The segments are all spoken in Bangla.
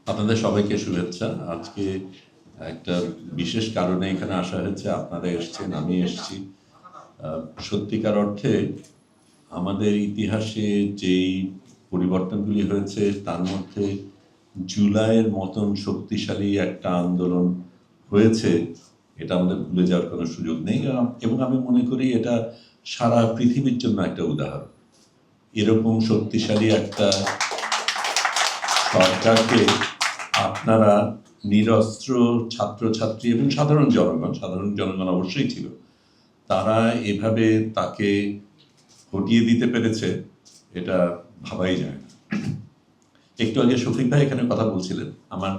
আপনাদের সবাইকে শুভেচ্ছা। আজকে একটা বিশেষ কারণে এখানে আসা হয়েছে। আপনারা এসছেন, আমি এসছি। সত্যিকার অর্থে আমাদের ইতিহাসে যেই পরিবর্তনগুলি হয়েছে তার মধ্যে জুলাইয়ের মতন শক্তিশালী একটা আন্দোলন হয়েছে, এটা আমাদের ভুলে যাওয়ার কোনো সুযোগ নেই। এবং আমি মনে করি এটা সারা পৃথিবীর জন্য একটা উদাহরণ। এরকম শক্তিশালী একটা সরকারকে আপনারা নিরস্ত্র ছাত্রছাত্রী এবং সাধারণ জনগণ অবশ্যই ছিল, তারা এভাবে তাকে হটিয়ে দিতে পেরেছে, এটা ভাবাই যায় না। একটু আগে শফিক ভাই এখানে কথা বলছিলেন, আমার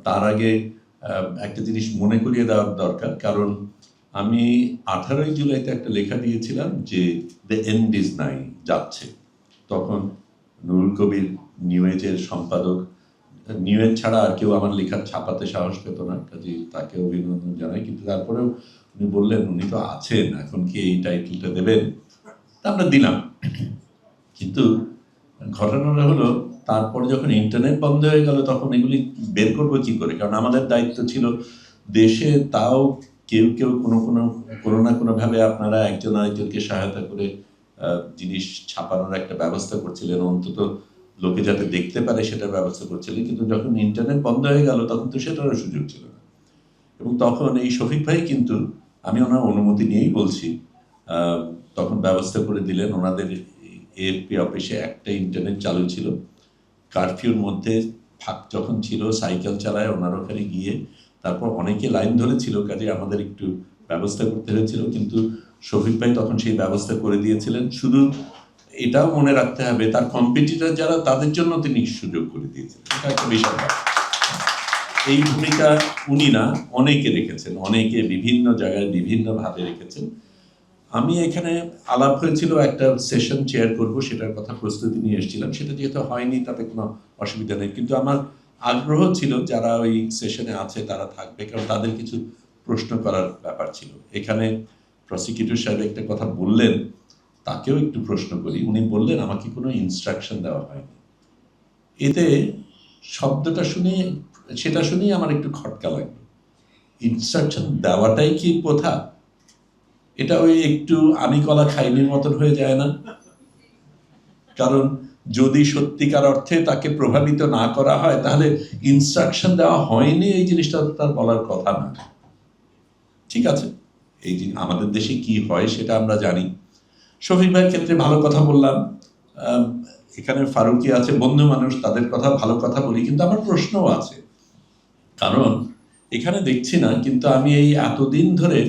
তার আগে একটা জিনিস মনে করিয়ে দেওয়ার দরকার, কারণ আমি 18ই জুলাইতে একটা লেখা দিয়েছিলাম যে দ্য এন্ড ইজ নাই, যাচ্ছে। তখন নুরুল কবির নিউ এজের সম্পাদক, নিউ এজ ছাড়া আর কেউ আমার লেখা ছাপাতে সাহস পেত না, কাজে তাকে অভিনন্দন জানাই। কিন্তু তারপরেও উনি বললেন উনি তো আছেন, এখন কি এই টাইটেলটা দেবেন, তা আমরা দিলাম। কিন্তু ঘটনাটা হলো, তারপরে যখন ইন্টারনেট বন্ধ হয়ে গেল তখন এগুলি বের করবো কি করে, কারণ আমাদের দায়িত্ব ছিল দেশে, তাও কেউ কেউ কোনো না কোনোভাবে আপনারা একজন আরেকজনকে সহায়তা করে জিনিস ছাপানোর একটা ব্যবস্থা করছিলেন, অন্তত লোকে যাতে দেখতে পারে সেটার ব্যবস্থা করছিলেন। কিন্তু যখন ইন্টারনেট বন্ধ হয়ে গেল তখন তো সেটারও সুযোগ ছিল না। এবং তখন এই শফিক ভাই কিন্তু, আমি ওনার অনুমতি নিয়েই বলছি, তখন ব্যবস্থা করে দিলেন। ওনাদের এএফপি অফিসে একটা ইন্টারনেট চালু ছিল, কারফিউর মধ্যে ফাঁক যখন ছিল সাইকেল চালায় ওনার ওখানে গিয়ে, তারপর অনেকে লাইন ধরেছিল, কাজে আমাদের একটু ব্যবস্থা করতে হয়েছিল। কিন্তু শফিক ভাই তখন সেই ব্যবস্থা করে দিয়েছিলেন। শুধু এটাও মনে রাখতে হবে, তার কম্পিটিটর যারা তাদের জন্য তিনি সুযোগ করে দিয়েছিলেন, এটা একটা বিশাল ব্যাপার। এই ভূমিকা উনি না, অনেকে রেখেছেন, অনেকে বিভিন্ন জায়গায় বিভিন্নভাবে রেখেছেন। আমি এখানে আলাপ হয়েছিল একটা সেশন চেয়ার করব, সেটার কথা প্রস্তুতি নিয়ে এসেছিলাম, সেটা যেহেতু হয়নি তাতে কোনো অসুবিধা নেই। কিন্তু আমার আগ্রহ ছিল যারা ওই সেশনে আছে তারা থাকবে, কারণ তাদের কিছু প্রশ্ন করার ব্যাপার ছিল। এখানে প্রসিকিউটর সাহেব একটা কথা বললেন, তাকেও একটু প্রশ্ন করি। উনি বললেন আমাকে কোনো ইনস্ট্রাকশন দেওয়া হয়নি। এতে শব্দটা শুনে, সেটা শুনেই আমার একটু খটকা লাগলো। ইনস্ট্রাকশন দেওয়াটাই কি প্রথা? এটা ওই একটু আমি কলা খাইনির মতন হয়ে যায় না? কারণ যদি সত্যিকার অর্থে তাকে প্রভাবিত না করা হয় তাহলে ইনস্ট্রাকশন দেওয়া হয়নি এই জিনিসটা তার বলার কথা না। ঠিক আছে, এই যে আমাদের দেশে কি হয় সেটা আমরা জানি। শফিক ভাইয়ের ক্ষেত্রে ভালো কথা বললাম, এখানে ফারুকি আছে, বন্ধু মানুষ, তাদের কথা ভালো কথা বলি, কিন্তু আমার প্রশ্নও আছে। কারণ এখানে দেখছি না, কিন্তু আমি এই এতদিন ধরে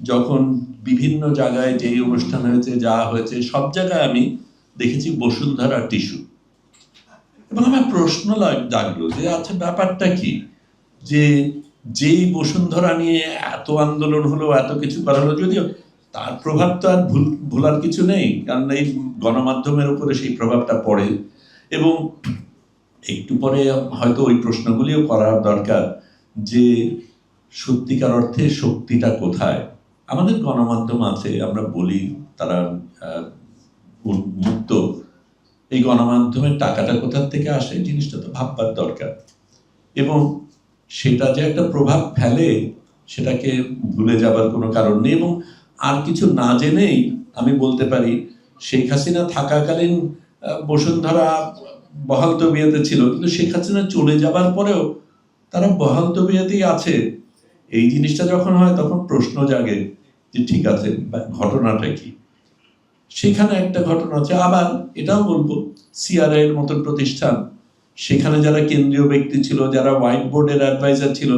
যখন বিভিন্ন জায়গায় যেই অনুষ্ঠান হয়েছে, যা হয়েছে, সব জায়গায় আমি দেখেছি বসুন্ধরা টিস্যু। এবং আমার প্রশ্ন জাগলো যে আচ্ছা ব্যাপারটা কি, যে যেই বসুন্ধরা নিয়ে এত আন্দোলন হলো, এত কিছু করা হলো, যদিও তার প্রভাব তো আর ভোলার কিছু নেই, কারণ এই গণমাধ্যমের উপরে সেই প্রভাবটা পড়ে। এবং একটু পরে হয়তো ওই প্রশ্নগুলিও করার দরকার যে সত্যিকার অর্থে শক্তিটা কোথায়। আমাদের গণমাধ্যম আছে, আমরা বলি তারা মুক্ত, এই গণমাধ্যমের টাকাটা কোথার থেকে আসে জিনিসটা তো ভাববার দরকার। এবং সেটা যে একটা প্রভাব ফেলে সেটাকে ভুলে যাবার কোনো কারণ নেই। এবং আর কিছু না জেনেই আমি বলতে পারি, শেখ হাসিনা থাকাকালীন বসুন্ধরা বহাল তবিয়তে ছিল, কিন্তু শেখ হাসিনা চলে যাবার পরেও তারা বহাল তবিয়তেই আছে। এই জিনিসটা যখন হয় তখন প্রশ্ন জাগে যে ঠিক আছে ঘটনাটা কি। সেখানে একটা ঘটনা আছে। আবার এটাও বলবো, সিআরআই এর মতন প্রতিষ্ঠান, সেখানে যারা কেন্দ্রীয় ব্যক্তি ছিল, যারা হোয়াইট বোর্ডের অ্যাডভাইজার ছিল,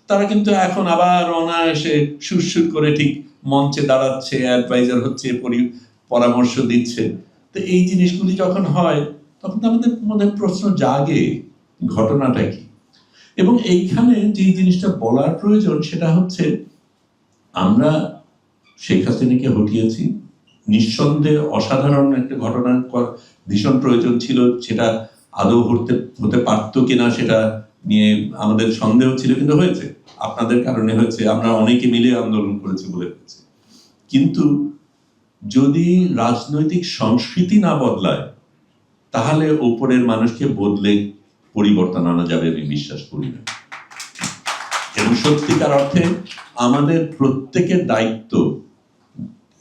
তারা কিন্তু এখন আবার অনায়াসে সুরসুর করে ঠিক মঞ্চে দাঁড়াচ্ছে, অ্যাডভাইজার হচ্ছে, পরামর্শ দিচ্ছে। তো এই জিনিসগুলি যখন হয় তখন আমাদের মনে প্রশ্ন জাগে ঘটনাটা কি। এবং এইখানে যে জিনিসটা বলার প্রয়োজন সেটা হচ্ছে, আমরা শেখ হাসিনাকে হটিয়েছি, নিঃসন্দেহে অসাধারণ একটা ঘটনার ভীষণ প্রয়োজন ছিল, সেটা আদৌ হতে পারতো কিনা সেটা নিয়ে আমাদের সন্দেহ ছিল, কিন্তু হয়েছে, আপনাদের কারণে হয়েছে, আমরা অনেকে মিলে আন্দোলন করেছি বলে হয়েছে। কিন্তু যদি রাজনৈতিক সংস্কৃতি না বদলায় তাহলে ওপরের মানুষকে বদলে পরিবর্তন আনা যাবে আমি বিশ্বাস করি না। এবং সত্যিকার অর্থে আমাদের প্রত্যেকের দায়িত্ব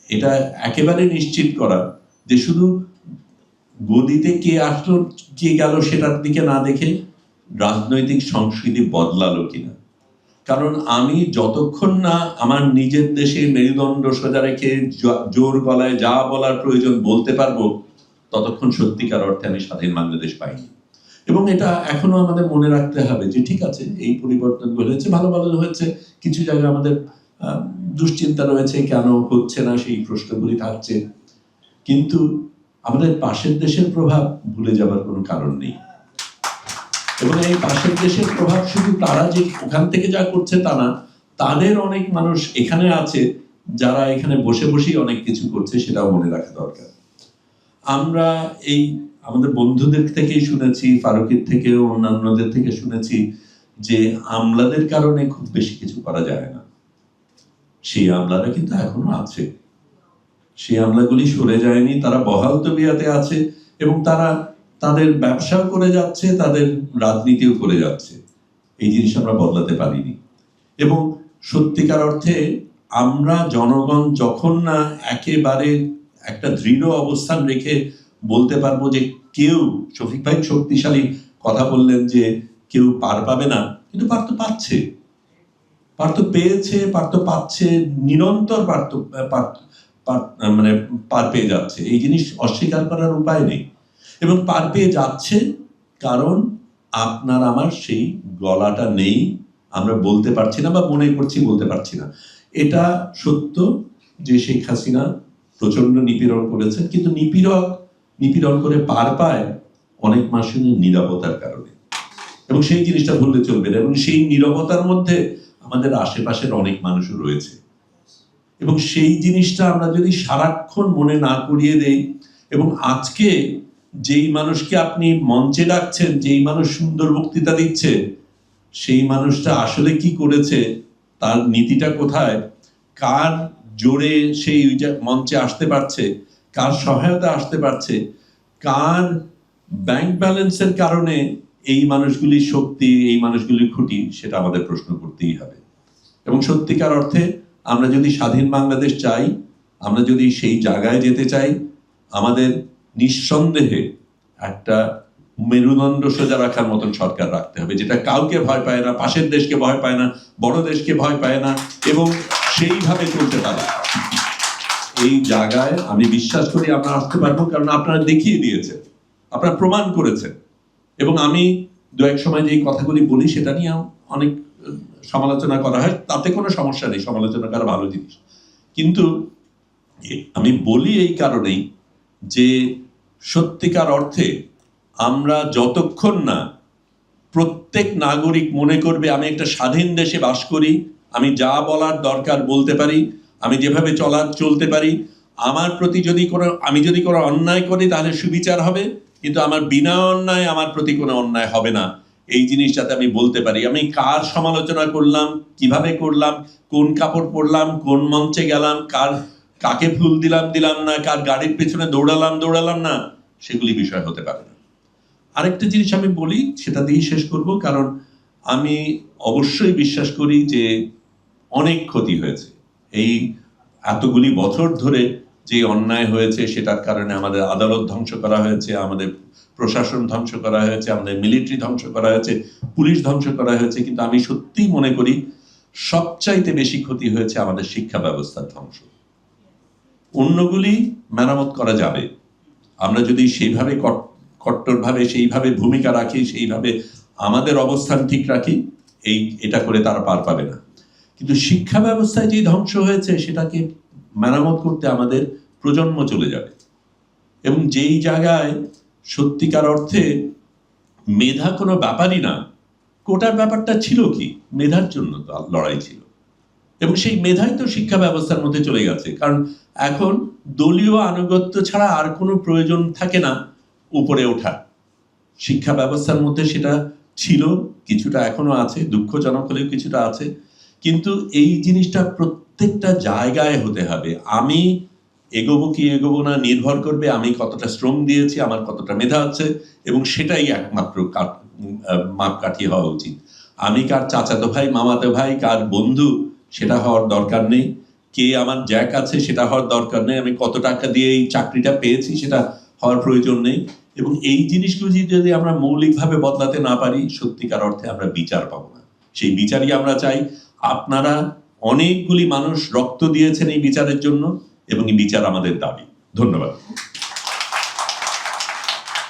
এটা একেবারে নিশ্চিত করা যে শুধু গদিতে কে আসলো কে গেল সেটার দিকে না দেখে রাজনৈতিক সংস্কৃতি বদলালো কিনা। কারণ আমি যতক্ষণ না আমার নিজের দেশে মেরুদণ্ড সোজা রেখে জোর গলায় যা বলার প্রয়োজন বলতে পারবো, ততক্ষণ সত্যিকার অর্থে আমি স্বাধীন বাংলাদেশ পাইনি। এবং এটা এখনো আমাদের মনে রাখতে হবে যে ঠিক আছে, এই পরিবর্তনগুলো হয়েছে, ভালো ভালো হয়েছে, কিছু জায়গায় আমাদের দুশ্চিন্তা রয়েছে, কেন হচ্ছে না সেই প্রশ্নগুলি থাকছে, কিন্তু আমাদের পাশের দেশের প্রভাব ভুলে যাবার কোনো কারণ নেই। এবং এই পাশের দেশের প্রভাব শুধু তারা যে ওখান থেকে যা করছে তা না, তাদের অনেক মানুষ এখানে আছে যারা এখানে বসে বসেই অনেক কিছু করছে, সেটাও মনে রাখা দরকার। আমরা এই আমাদের বন্ধুদের থেকেই শুনেছি, ফারুকের থেকেও অন্যান্যদের থেকে শুনেছি যে আমলাদের কারণে খুব বেশি কিছু করা যায় না। সেই আমলারা কিন্তু এখনো আছে, সেই আমলাগুলি সরে যায়নি, তারা বহাল তবিয়াতে আছে এবং তারা তাদের ব্যবসাও করে যাচ্ছে, তাদের রাজনীতিও করে যাচ্ছে। এই জিনিস আমরা বদলাতে পারিনি। এবং সত্যিকার অর্থে আমরা জনগণ যখন না একেবারে একটা দৃঢ় অবস্থান রেখে বলতে পারবো যে কেউ, শফিক ভাই শক্তিশালী কথা বললেন যে কেউ পার পাবে না, কিন্তু পার তো পাচ্ছে, পার তো পেয়েছে, পার তো পাচ্ছে, নিরন্তর মানে পার পেয়ে যাচ্ছে। এই জিনিস অস্বীকার করার উপায় নেই। এবং পার পেয়ে যাচ্ছে কারণ আপনার আমার সেই গলাটা নেই, আমরা বলতে পারছি না বা মনে করছি বলতে পারছি না। এটা সত্য যে শেখ হাসিনা প্রচন্ড নিপীড়ন করেছেন, কিন্তু নিপীড়ন করে পার পায় অনেক মানুষের নীরবতার কারণে, এবং সেই জিনিসটা ভুললে চলবে না। এবং সেই নীরবতার মধ্যে আমাদের আশেপাশের অনেক মানুষও রয়েছে, এবং সেই জিনিসটা আমরা যদি সারাক্ষণ মনে না করিয়ে দেই, এবং আজকে যেই মানুষকে আপনি মঞ্চে ডাকছেন, যেই মানুষ সুন্দর বক্তৃতা দিচ্ছে, সেই মানুষটা আসলে কি করেছে, তার নীতিটা কোথায়, কার জোরে সেই মঞ্চে আসতে পারছে, কার সহায়তা আসতে পারছে, কার ব্যাংক ব্যালেন্সের কারণে এই মানুষগুলির শক্তি, এই মানুষগুলির খুঁটি, সেটা আমাদের প্রশ্ন করতেই হবে। এবং সত্যিকার অর্থে আমরা যদি স্বাধীন বাংলাদেশ চাই, আমরা যদি সেই জায়গায় যেতে চাই, আমাদের নিঃসন্দেহে একটা মেরুদণ্ড সোজা রাখার মতন সরকার রাখতে হবে, যেটা কাউকে ভয় পায় না, পাশের দেশকে ভয় পায় না, বড় দেশকে ভয় পায় না, এবং সেইভাবে চলতে পারে। এই জায়গায় আমি বিশ্বাস করি আমরা আসতে পারবো, কারণ আপনারা দেখিয়ে দিয়েছেন, আপনারা প্রমাণ করেছেন। এবং আমি দু এক সময় যে কথাগুলি বলি সেটা নিয়ে অনেক সমালোচনা করা হয়, তাতে কোনো সমস্যা নেই, সমালোচনা করা ভালো জিনিস। কিন্তু আমি বলি এই কারণেই যে সত্যিকার অর্থে আমরা যতক্ষণ না প্রত্যেক নাগরিক মনে করবে আমি একটা স্বাধীন দেশে বাস করি, আমি যা বলার দরকার বলতে পারি, আমি যেভাবে চলতে পারি, আমার প্রতি আমি যদি কোনো অন্যায় করি তাহলে সুবিচার হবে, কিন্তু আমার বিনা অন্যায় আমার প্রতি কোনো অন্যায় হবে না, এই জিনিস যাতে আমি বলতে পারি। আমি কার সমালোচনা করলাম, কিভাবে করলাম, কোন কাপড় পরলাম, কোন মঞ্চে গেলাম, কাকে ফুল দিলাম না, কার গাড়ির পেছনে দৌড়ালাম না, সেগুলি বিষয় হতে পারে না। আরেকটা জিনিস আমি বলি, সেটা দিয়েই শেষ করব, কারণ আমি অবশ্যই বিশ্বাস করি যে অনেক ক্ষতি হয়েছে এই এতগুলি বছর ধরে, যে অন্যায় হয়েছে সেটার কারণে আমাদের আদালত ধ্বংস করা হয়েছে, আমাদের প্রশাসন ধ্বংস করা হয়েছে, আমাদের মিলিটারি ধ্বংস করা হয়েছে, পুলিশ ধ্বংস করা হয়েছে, কিন্তু আমি সত্যিই মনে করি সবচাইতে বেশি ক্ষতি হয়েছে আমাদের শিক্ষা ব্যবস্থার ধ্বংস। অন্যগুলি মেরামত করা যাবে, আমরা যদি সেইভাবে কট্টরভাবে সেইভাবে ভূমিকা রাখি, সেইভাবে আমাদের অবস্থান ঠিক রাখি, এটা করে তারা পার পাবে না। কিন্তু শিক্ষা ব্যবস্থায় যে ধ্বংস হয়েছে সেটাকে মেরামত করতে আমাদের প্রজন্ম চলে যাবে। এবং যেই জায়গায় সত্যিকার অর্থে মেধা কোনো ব্যাপারই না, কোটার ব্যাপারটা ছিল কি, মেধার জন্য তো লড়াই ছিল, এবং সেই মেধাই তো শিক্ষা ব্যবস্থার মধ্যে চলে গেছে। কারণ এখন দলীয় আনুগত্য ছাড়া আর কোনো প্রয়োজন থাকে না উপরে ওঠা। শিক্ষা ব্যবস্থার মধ্যে সেটা ছিল, কিছুটা এখনো আছে, দুঃখজনক হলেও কিছুটা আছে, কিন্তু এই জিনিসটা প্রত্যেকটা জায়গায় হতে হবে। আমি এগোবো কি এগোবো না নির্ভর করবে আমি কতটা শ্রম দিয়েছি, আমার কতটা মেধা আছে, এবং সেটাই একমাত্র মাপকাঠি হওয়া উচিত। আমি কার চাচাতো ভাই, মামাতো ভাই, কার বন্ধু সেটা হওয়ার দরকার নেই। কে আমার জ্যাক আছে সেটা হওয়ার দরকার নেই। আমি কত টাকা দিয়ে এই চাকরিটা পেয়েছি সেটা হওয়ার প্রয়োজন নেই। এবং এই জিনিসগুলো যদি আমরা মৌলিকভাবে বদলাতে না পারি, সত্যিকার অর্থে আমরা বিচার পাবো না। সেই বিচারই আমরা চাই। আপনারা অনেকগুলি মানুষ রক্ত দিয়েছেন এই বিচারের জন্য, এবং এই বিচার আমাদের দাবি। ধন্যবাদ।